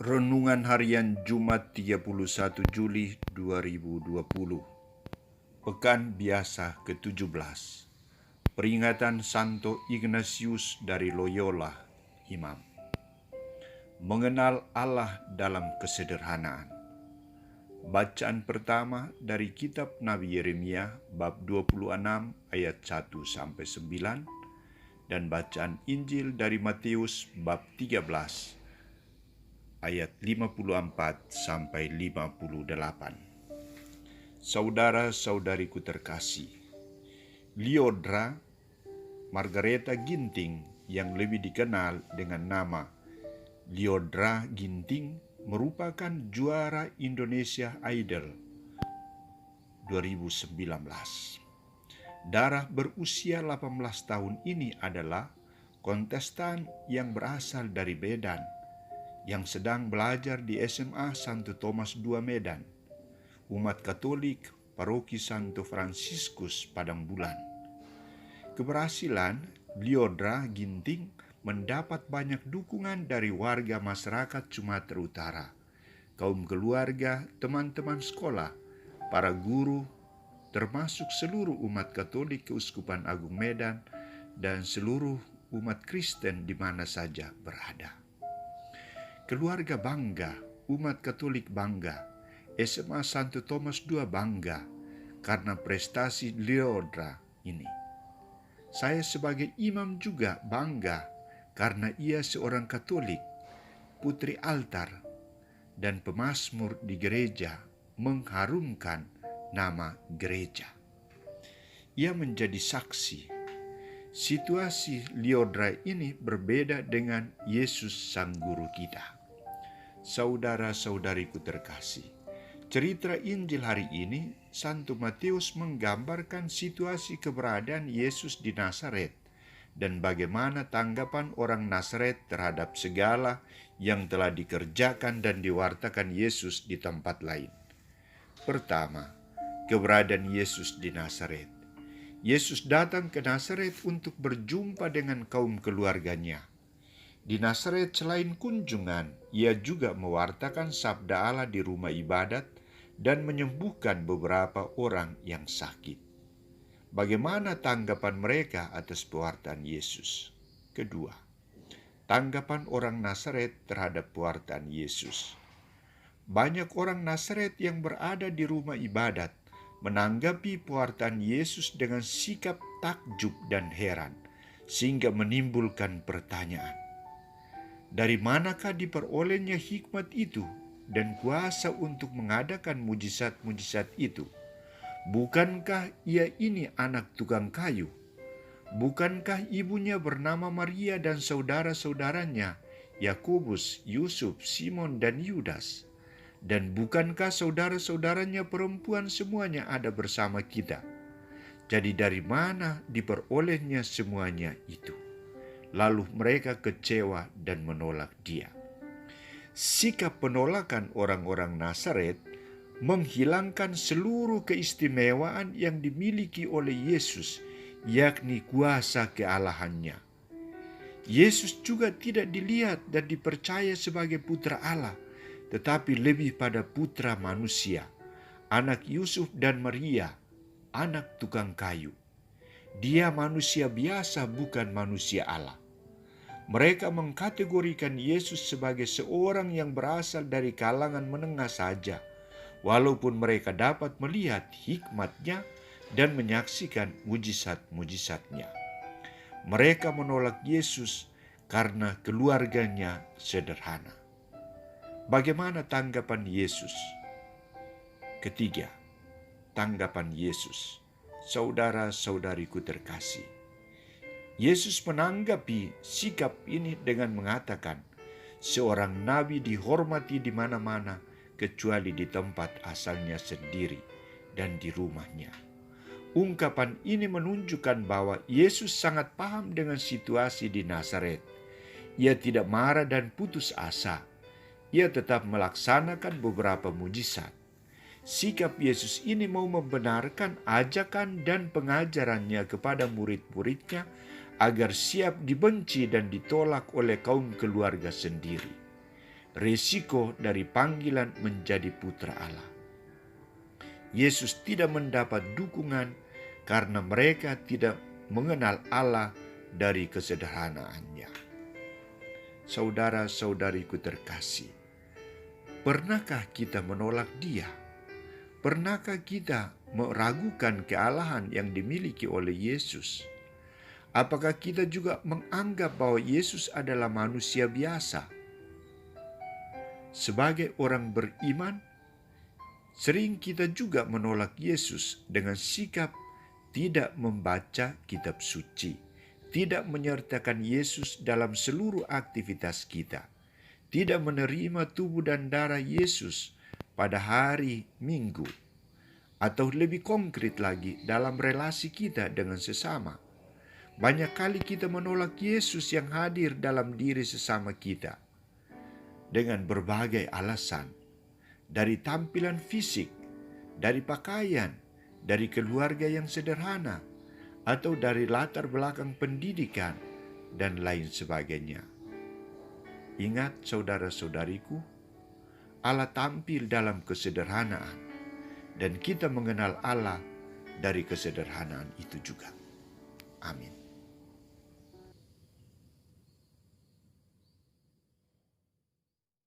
Renungan Harian Jumat 31 Juli 2020. Pekan Biasa ke-17. Peringatan Santo Ignatius dari Loyola, Imam. Mengenal Allah dalam kesederhanaan. Bacaan pertama dari kitab Nabi Yeremia bab 26 ayat 1-9 dan bacaan Injil dari Matius bab 13 ayat 54-58. Saudara-saudariku terkasih, Lyodra Margareta Ginting yang lebih dikenal dengan nama Lyodra Ginting merupakan juara Indonesia Idol 2019. Dara berusia 18 tahun ini adalah kontestan yang berasal dari Medan, yang sedang belajar di SMA Santo Thomas II Medan, umat Katolik Paroki Santo Fransiskus Padang Bulan. Keberhasilan Lyodra Ginting mendapat banyak dukungan dari warga masyarakat Sumatera Utara, kaum keluarga, teman-teman sekolah, para guru, termasuk seluruh umat Katolik Keuskupan Agung Medan dan seluruh umat Kristen di mana saja berada. Keluarga bangga, umat Katolik bangga, SMA Santo Thomas II bangga karena prestasi Lyodra ini. Saya sebagai imam juga bangga karena ia seorang Katolik, putri altar, dan pemazmur di gereja mengharumkan nama gereja. Ia menjadi saksi. Situasi Lyodra ini berbeda dengan Yesus Sang Guru kita. Saudara-saudariku terkasih, cerita Injil hari ini, Santo Matius menggambarkan situasi keberadaan Yesus di Nazaret dan bagaimana tanggapan orang Nazaret terhadap segala yang telah dikerjakan dan diwartakan Yesus di tempat lain. Pertama, keberadaan Yesus di Nazaret. Yesus datang ke Nazaret untuk berjumpa dengan kaum keluarganya. Di Nazaret selain kunjungan, ia juga mewartakan sabda Allah di rumah ibadat dan menyembuhkan beberapa orang yang sakit. Bagaimana tanggapan mereka atas pewartaan Yesus? Kedua, tanggapan orang Nazaret terhadap pewartaan Yesus. Banyak orang Nazaret yang berada di rumah ibadat menanggapi pewartaan Yesus dengan sikap takjub dan heran, sehingga menimbulkan pertanyaan. Dari manakah diperolehnya hikmat itu dan kuasa untuk mengadakan mujizat-mujizat itu? Bukankah ia ini anak tukang kayu? Bukankah ibunya bernama Maria dan saudara-saudaranya, Yakobus, Yusuf, Simon, dan Yudas? Dan bukankah saudara-saudaranya perempuan semuanya ada bersama kita? Jadi dari mana diperolehnya semuanya itu? Lalu mereka kecewa dan menolak dia. Sikap penolakan orang-orang Nazaret menghilangkan seluruh keistimewaan yang dimiliki oleh Yesus, yakni kuasa kealahannya. Yesus juga tidak dilihat dan dipercaya sebagai putra Allah, tetapi lebih pada putra manusia, anak Yusuf dan Maria, anak tukang kayu. Dia manusia biasa, bukan manusia Allah. Mereka mengkategorikan Yesus sebagai seorang yang berasal dari kalangan menengah saja, walaupun mereka dapat melihat hikmatnya dan menyaksikan mujizat-mujizatnya. Mereka menolak Yesus karena keluarganya sederhana. Bagaimana tanggapan Yesus? Ketiga, tanggapan Yesus. Saudara-saudariku terkasih, Yesus menanggapi sikap ini dengan mengatakan, seorang nabi dihormati di mana-mana kecuali di tempat asalnya sendiri dan di rumahnya. Ungkapan ini menunjukkan bahwa Yesus sangat paham dengan situasi di Nazaret. Ia tidak marah dan putus asa. Ia tetap melaksanakan beberapa mujizat. Sikap Yesus ini mau membenarkan ajakan dan pengajarannya kepada murid-muridnya agar siap dibenci dan ditolak oleh kaum keluarga sendiri. resiko dari panggilan menjadi putra Allah. Yesus tidak mendapat dukungan karena mereka tidak mengenal Allah dari kesederhanaannya. Saudara-saudariku terkasih, pernahkah kita menolak Dia? Pernahkah kita meragukan kealahan yang dimiliki oleh Yesus? Apakah kita juga menganggap bahwa Yesus adalah manusia biasa? Sebagai orang beriman, sering kita juga menolak Yesus dengan sikap tidak membaca kitab suci, tidak menyertakan Yesus dalam seluruh aktivitas kita, tidak menerima tubuh dan darah Yesus pada hari Minggu, atau lebih konkret lagi dalam relasi kita dengan sesama. Banyak kali kita menolak Yesus yang hadir dalam diri sesama kita dengan berbagai alasan, dari tampilan fisik, dari pakaian, dari keluarga yang sederhana, atau dari latar belakang pendidikan, dan lain sebagainya. Ingat saudara-saudariku, Allah tampil dalam kesederhanaan, dan kita mengenal Allah dari kesederhanaan itu juga. Amin.